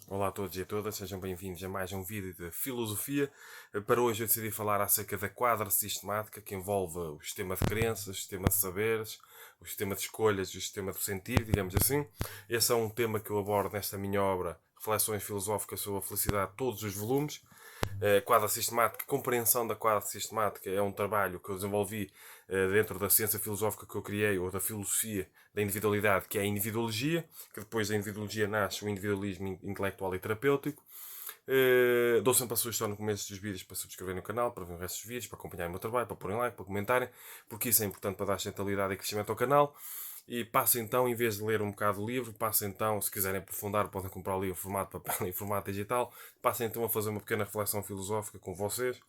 Olá a todos e a todas, sejam bem-vindos a mais um vídeo de filosofia. Para hoje eu decidi falar acerca da quadra sistemática que envolve o sistema de crenças, o sistema de saberes, o sistema de escolhas e o sistema de sentir, digamos assim. Esse é um tema que eu abordo nesta minha obra, Reflexões Filosóficas sobre a Felicidade, todos os volumes. Quadra sistemática, compreensão da quadra sistemática é um trabalho que eu desenvolvi dentro da ciência filosófica que eu criei, ou da filosofia da individualidade, que é a individuologia, que depois da individuologia nasce o individualismo intelectual e terapêutico. Dou sempre a sugestão no começo dos vídeos para subscreverem o canal, para ver o resto dos vídeos, para acompanharem o meu trabalho, para porem like, para comentarem, porque isso é importante para dar centralidade e crescimento ao canal. E passa então, em vez de ler um bocado o livro, passa então, se quiserem aprofundar, podem comprar o livro em formato papel e em formato digital. Passa então a fazer uma pequena reflexão filosófica com vocês.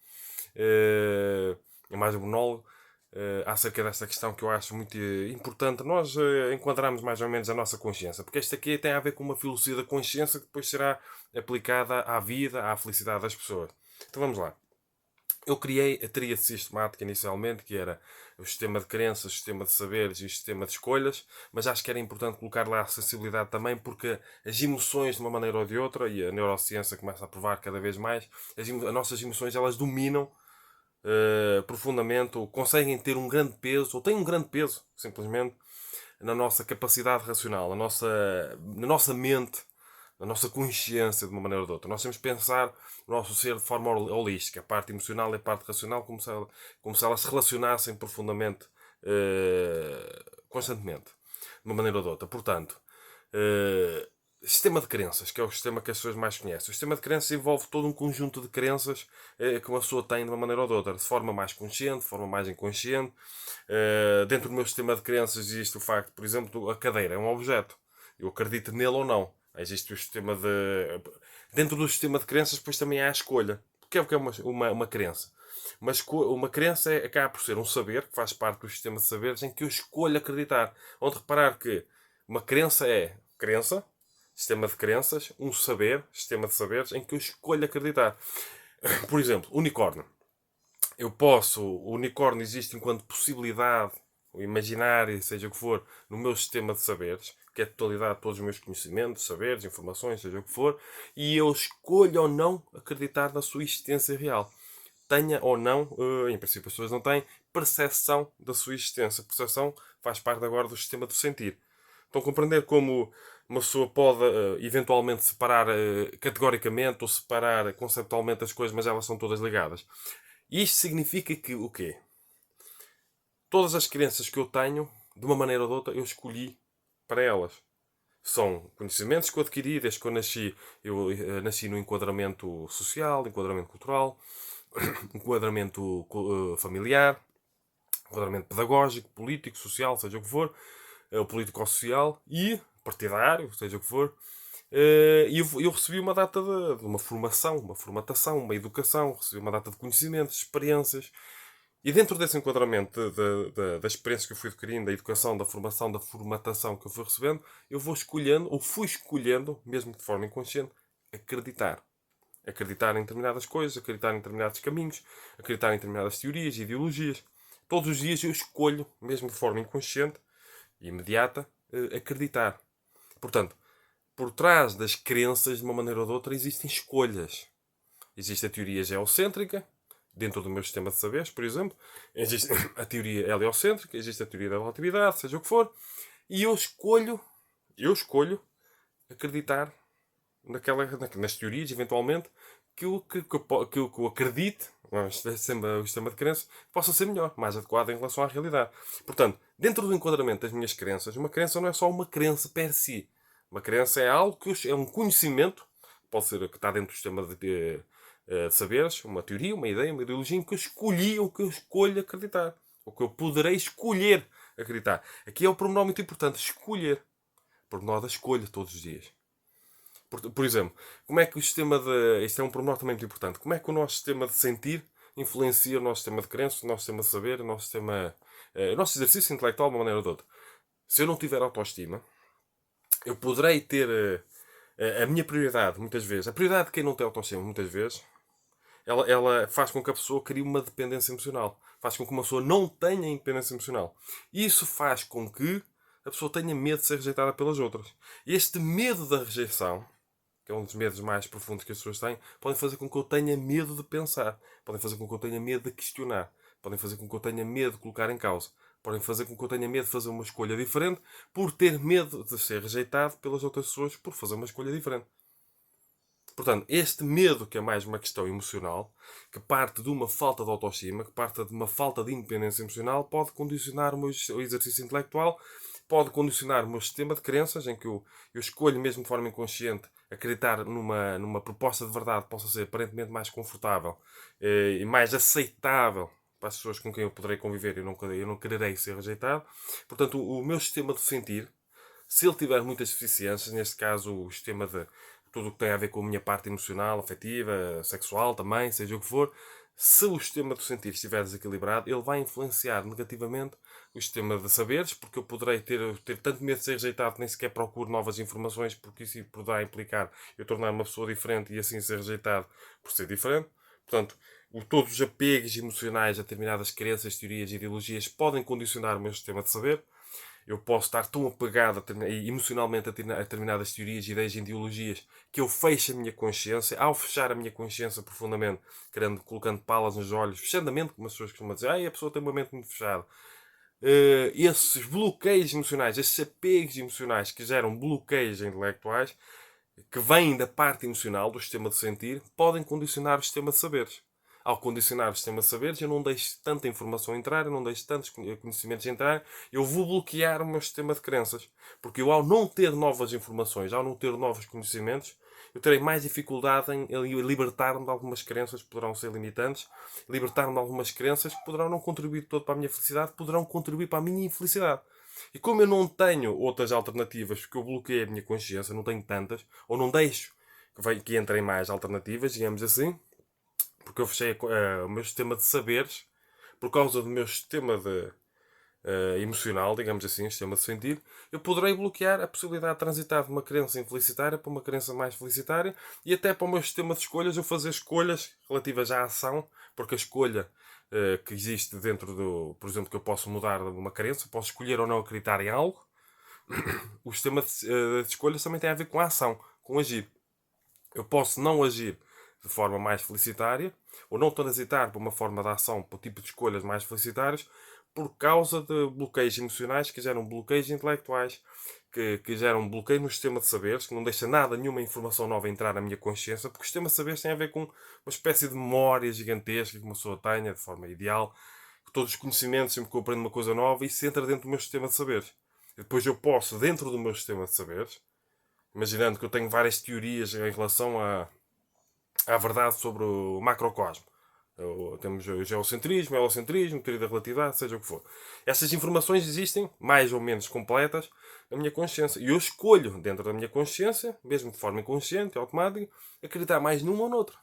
É mais um monólogo acerca desta questão que eu acho muito importante. Nós enquadramos mais ou menos a nossa consciência, porque esta aqui tem a ver com uma filosofia da consciência que depois será aplicada à vida, à felicidade das pessoas. Então vamos lá. Eu criei a tríade sistemática inicialmente, que era o sistema de crenças, o sistema de saberes e o sistema de escolhas, mas acho que era importante colocar lá a sensibilidade também, porque as emoções, de uma maneira ou de outra, e a neurociência começa a provar cada vez mais, as nossas emoções elas dominam profundamente, ou conseguem ter um grande peso, ou têm um grande peso, simplesmente, na nossa capacidade racional, na nossa mente, na nossa consciência, de uma maneira ou de outra. Nós temos que pensar o nosso ser de forma holística, a parte emocional e a parte racional, como se elas se relacionassem profundamente, constantemente, de uma maneira ou de outra. Portanto, sistema de crenças, que é o sistema que as pessoas mais conhecem. O sistema de crenças envolve todo um conjunto de crenças que uma pessoa tem de uma maneira ou de outra, de forma mais consciente, de forma mais inconsciente. Dentro do meu sistema de crenças existe o facto, por exemplo, a cadeira é um objeto. Eu acredito nele ou não. Existe o sistema de. Dentro do sistema de crenças, depois também há a escolha. O que é uma crença? Uma crença acaba por ser um saber, que faz parte do sistema de saberes, em que eu escolho acreditar. Onde reparar que uma crença é crença, sistema de crenças, um saber, sistema de saberes, em que eu escolho acreditar. Por exemplo, unicórnio. O unicórnio existe enquanto possibilidade, o imaginário, seja o que for, no meu sistema de saberes, que é a totalidade de todos os meus conhecimentos, saberes, informações, seja o que for, e eu escolho ou não acreditar na sua existência real. Tenha ou não, em princípio as pessoas não têm, percepção da sua existência. Percepção faz parte agora do sistema do sentir. Estão a compreender como uma pessoa pode eventualmente separar categoricamente ou separar conceptualmente as coisas, mas elas são todas ligadas. E isto significa que o quê? Todas as crenças que eu tenho, de uma maneira ou de outra, eu escolhi para elas. São conhecimentos que eu adquiri desde que eu nasci. Eu nasci no enquadramento social, enquadramento cultural, enquadramento familiar, enquadramento pedagógico, político, social, seja o que for, o político-social e partidário, seja o que for. E eu recebi uma data de uma formação, uma formatação, uma educação, recebi uma data de conhecimentos, experiências. E dentro desse enquadramento da experiência que eu fui adquirindo, da educação, da formação, da formatação que eu fui recebendo, eu vou escolhendo, ou fui escolhendo, mesmo de forma inconsciente, acreditar. Acreditar em determinadas coisas, acreditar em determinados caminhos, acreditar em determinadas teorias, ideologias. Todos os dias eu escolho, mesmo de forma inconsciente e imediata, acreditar. Portanto, por trás das crenças, de uma maneira ou de outra, existem escolhas. Existe a teoria geocêntrica, dentro do meu sistema de saberes, por exemplo. Existe a teoria heliocêntrica, existe a teoria da relatividade, seja o que for. E eu escolho acreditar nas teorias, eventualmente, que eu acredite, o sistema de crenças, possa ser melhor, mais adequado em relação à realidade. Portanto, dentro do enquadramento das minhas crenças, uma crença não é só uma crença per si. Uma crença é algo é um conhecimento, pode ser que está dentro do sistema de saberes, uma teoria, uma ideia, uma ideologia, em que eu escolhi ou que eu escolho acreditar. Ou que eu poderei escolher acreditar. Aqui é o pormenor muito importante, escolher. Pormenor da escolha todos os dias. Por exemplo, como é que o sistema de. Isto é um pormenor também muito importante. Como é que o nosso sistema de sentir influencia o nosso sistema de crenças, o nosso sistema de saber, o nosso exercício intelectual de uma maneira ou de outra. Se eu não tiver autoestima, eu poderei ter a minha prioridade, muitas vezes. A prioridade de quem não tem autoestima, muitas vezes, ela faz com que a pessoa crie uma dependência emocional. Faz com que uma pessoa não tenha independência emocional. Isso faz com que a pessoa tenha medo de ser rejeitada pelas outras. Este medo da rejeição que é um dos medos mais profundos que as pessoas têm, podem fazer com que eu tenha medo de pensar, podem fazer com que eu tenha medo de questionar, podem fazer com que eu tenha medo de colocar em causa, podem fazer com que eu tenha medo de fazer uma escolha diferente por ter medo de ser rejeitado pelas outras pessoas por fazer uma escolha diferente. Portanto, este medo, que é mais uma questão emocional, que parte de uma falta de autoestima, que parte de uma falta de independência emocional, pode condicionar o meu exercício intelectual, pode condicionar o meu sistema de crenças, em que eu escolho, mesmo de forma inconsciente, acreditar numa proposta de verdade que possa ser aparentemente mais confortável e mais aceitável para as pessoas com quem eu poderei conviver e eu não quererei ser rejeitado. Portanto, o meu sistema de sentir, se ele tiver muitas deficiências, neste caso o sistema de tudo o que tem a ver com a minha parte emocional, afetiva, sexual também, seja o que for, se o sistema de sentir estiver desequilibrado, ele vai influenciar negativamente o sistema de saberes, porque eu poderei ter tanto medo de ser rejeitado que nem sequer procuro novas informações, porque isso poderá implicar eu tornar uma pessoa diferente e assim ser rejeitado por ser diferente. Portanto, todos os apegos emocionais a determinadas crenças, teorias e ideologias podem condicionar o meu sistema de saber. Eu posso estar tão apegado emocionalmente a determinadas teorias, ideias e ideologias que eu fecho a minha consciência. Ao fechar a minha consciência profundamente, colocando palas nos olhos, fechando a mente, como as pessoas costumam dizer, a pessoa tem uma mente muito fechada. Esses bloqueios emocionais, esses apegos emocionais que geram bloqueios intelectuais, que vêm da parte emocional, do sistema de sentir, podem condicionar o sistema de saberes. Ao condicionar o sistema de saberes, eu não deixo tanta informação entrar, eu não deixo tantos conhecimentos entrar, eu vou bloquear o meu sistema de crenças. Porque eu, ao não ter novas informações, ao não ter novos conhecimentos, eu terei mais dificuldade em libertar-me de algumas crenças que poderão ser limitantes, libertar-me de algumas crenças que poderão não contribuir todo para a minha felicidade, poderão contribuir para a minha infelicidade. E como eu não tenho outras alternativas, porque eu bloqueei a minha consciência, não tenho tantas, ou não deixo que entrem mais alternativas, digamos assim, porque eu fechei o meu sistema de saberes, por causa do meu sistema emocional, digamos assim, sistema de sentir, eu poderei bloquear a possibilidade de transitar de uma crença infelicitária para uma crença mais felicitária e até para o meu sistema de escolhas eu fazer escolhas relativas à ação, porque a escolha que existe dentro por exemplo, que eu posso mudar de uma crença, posso escolher ou não acreditar em algo. O sistema de escolhas também tem a ver com a ação, com agir. Eu posso não agir de forma mais felicitária, ou não transitar para uma forma de ação, para o tipo de escolhas mais felicitárias, por causa de bloqueios emocionais que geram bloqueios intelectuais, que geram bloqueio no sistema de saberes, que não deixa nada, nenhuma informação nova entrar na minha consciência, porque o sistema de saberes tem a ver com uma espécie de memória gigantesca que uma pessoa tenha de forma ideal, que todos os conhecimentos, sempre que eu aprendo uma coisa nova, isso entra dentro do meu sistema de saberes. E depois eu posso, dentro do meu sistema de saberes, imaginando que eu tenho várias teorias em relação à verdade sobre o macrocosmo. Temos o geocentrismo, o helocentrismo, teoria da relatividade, seja o que for. Essas informações existem, mais ou menos completas, na minha consciência. E eu escolho, dentro da minha consciência, mesmo de forma inconsciente, automática, acreditar mais numa ou noutra.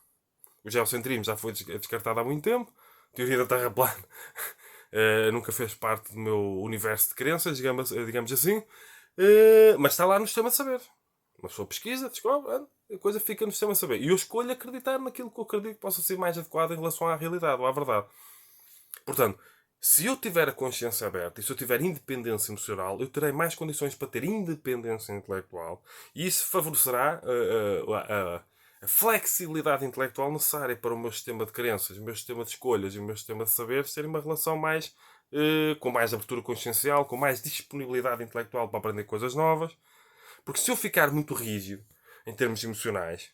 O geocentrismo já foi descartado há muito tempo. A teoria da Terra plana nunca fez parte do meu universo de crenças, digamos assim. Mas está lá no sistema de saber. Uma pessoa pesquisa, descobre, a coisa fica no sistema de saber. E eu escolho acreditar naquilo que eu acredito que possa ser mais adequado em relação à realidade ou à verdade. Portanto, se eu tiver a consciência aberta e se eu tiver independência emocional, eu terei mais condições para ter independência intelectual e isso favorecerá a flexibilidade intelectual necessária para o meu sistema de crenças, o meu sistema de escolhas e o meu sistema de saberes terem uma relação mais com mais abertura consciencial, com mais disponibilidade intelectual para aprender coisas novas. Porque se eu ficar muito rígido em termos emocionais,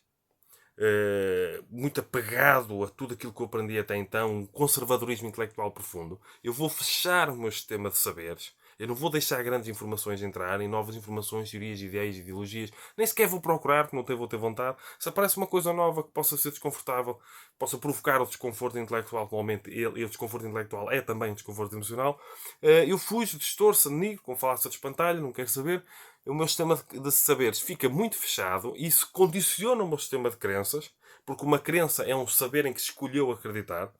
muito apegado a tudo aquilo que eu aprendi até então, um conservadorismo intelectual profundo, eu vou fechar o meu sistema de saberes. Eu não vou deixar grandes informações entrarem, novas informações, teorias, ideias, ideologias. Nem sequer vou procurar, porque não vou ter vontade. Se aparece uma coisa nova que possa ser desconfortável, possa provocar o desconforto intelectual, normalmente o desconforto intelectual é também desconforto emocional, eu fujo, distorço, nego, com falácia de espantalho, não quero saber. O meu sistema de saberes fica muito fechado e isso condiciona o meu sistema de crenças, porque uma crença é um saber em que se escolheu acreditar,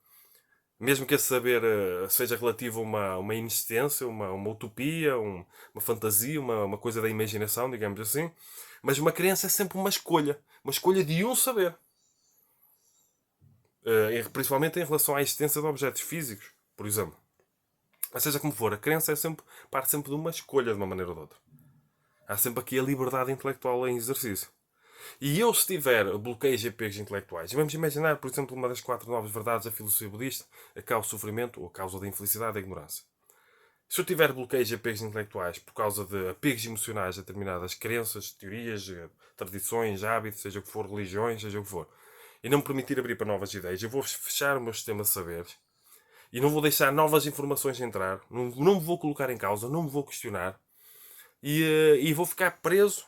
mesmo que esse saber seja relativo a uma inexistência, uma utopia, uma fantasia, uma coisa da imaginação, digamos assim. Mas uma crença é sempre uma escolha de um saber. Principalmente em relação à existência de objetos físicos, por exemplo. Ou seja como for, a crença parte sempre de uma escolha de uma maneira ou de outra. Há sempre aqui a liberdade intelectual em exercício. E eu, se tiver bloqueios e apegos intelectuais, e vamos imaginar, por exemplo, uma das 4 novas verdades da filosofia budista, a causa do sofrimento ou a causa da infelicidade e da ignorância. Se eu tiver bloqueios e apegos intelectuais por causa de apegos emocionais a determinadas crenças, teorias, tradições, hábitos, seja o que for, religiões, seja o que for, e não me permitir abrir para novas ideias, eu vou fechar o meu sistema de saberes e não vou deixar novas informações entrar, não me vou colocar em causa, não me vou questionar e vou ficar preso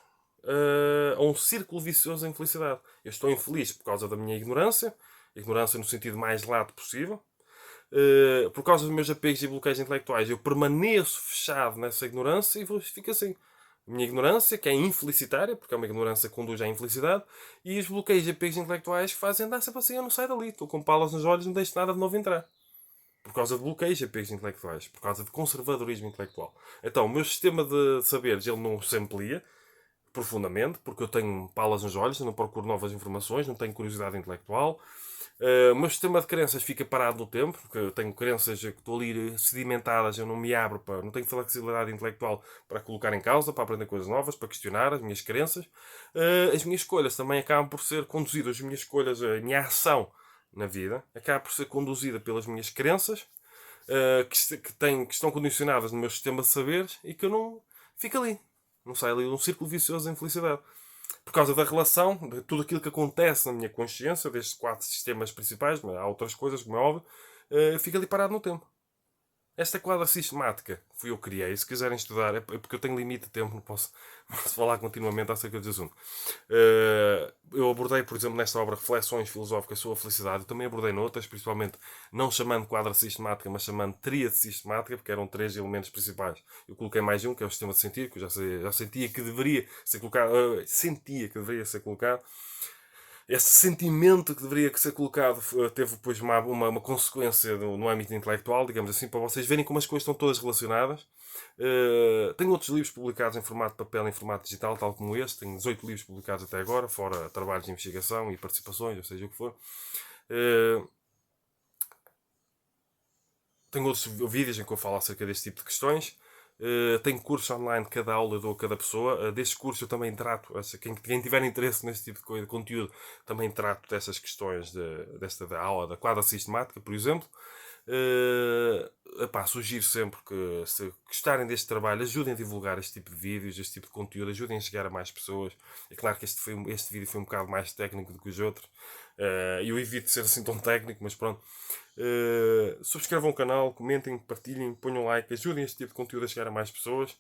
a um círculo vicioso de infelicidade. Eu estou infeliz por causa da minha ignorância no sentido mais lato possível. Por causa dos meus apegos e bloqueios intelectuais, eu permaneço fechado nessa ignorância e fico assim. A minha ignorância, que é infelicitária, porque é uma ignorância que conduz à infelicidade, e os bloqueios e apegos intelectuais que fazem andar sempre assim, eu não saio dali, estou com palas nos olhos, não deixo nada de novo entrar. Por causa de bloqueios e apegos intelectuais, por causa de conservadorismo intelectual. Então, o meu sistema de saberes, ele não se amplia profundamente, porque eu tenho palas nos olhos, eu não procuro novas informações, não tenho curiosidade intelectual. O meu sistema de crenças fica parado no tempo, porque eu tenho crenças que estou ali sedimentadas, eu não me abro, não tenho flexibilidade intelectual para colocar em causa, para aprender coisas novas, para questionar as minhas crenças. As minhas escolhas também acabam por ser conduzidas, as minhas escolhas, a minha ação na vida, acaba por ser conduzida pelas minhas crenças, que estão condicionadas no meu sistema de saberes e que eu não fico ali. Não saio ali de um círculo vicioso de infelicidade. Por causa da relação, de tudo aquilo que acontece na minha consciência, destes 4 sistemas principais, mas há outras coisas, como é óbvio, fica ali parado no tempo. Esta quadra sistemática fui eu que criei. Se quiserem estudar, é porque eu tenho limite de tempo, não posso falar continuamente acerca desse assunto. Eu abordei, por exemplo, nesta obra Reflexões Filosóficas sobre a Felicidade. Eu também abordei noutras, principalmente não chamando quadra sistemática, mas chamando tríade sistemática, porque eram 3 elementos principais. Eu coloquei mais um, que é o sistema de sentido, que eu já sentia que deveria ser colocado. Sentia que deveria ser colocado. Esse sentimento que deveria ser colocado teve depois uma consequência no âmbito intelectual, digamos assim, para vocês verem como as coisas estão todas relacionadas. Tenho outros livros publicados em formato de papel e em formato digital, tal como este. Tenho 18 livros publicados até agora, fora trabalhos de investigação e participações, ou seja o que for. Tenho outros vídeos em que eu falo acerca deste tipo de questões. Tenho cursos online, cada aula eu dou a cada pessoa. Deste curso eu também trato, quem tiver interesse neste tipo de coisa, de conteúdo, também trato dessas questões da aula, da quadra sistemática, por exemplo. Sugiro sempre que, se gostarem deste trabalho, ajudem a divulgar este tipo de vídeos, este tipo de conteúdo, ajudem a chegar a mais pessoas. É claro que este vídeo foi um bocado mais técnico do que os outros. Eu evito ser assim tão técnico, mas pronto. Subscrevam o canal, comentem, partilhem, ponham like, ajudem este tipo de conteúdo a chegar a mais pessoas.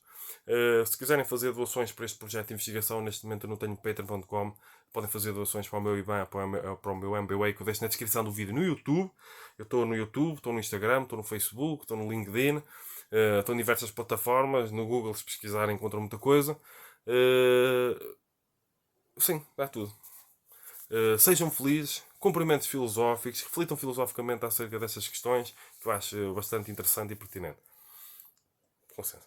Se quiserem fazer doações para este projeto de investigação, neste momento eu não tenho patreon.com, podem fazer doações para o meu IBAN, para o meu MBWay, que eu deixo na descrição do vídeo no YouTube. Eu estou no YouTube, estou no Instagram, estou no Facebook, estou no LinkedIn, estou em diversas plataformas. No Google, se pesquisarem, encontram muita coisa. Sim, dá tudo. Sejam felizes, cumprimentos filosóficos, reflitam filosoficamente acerca dessas questões, que eu acho bastante interessante e pertinente. Com licença.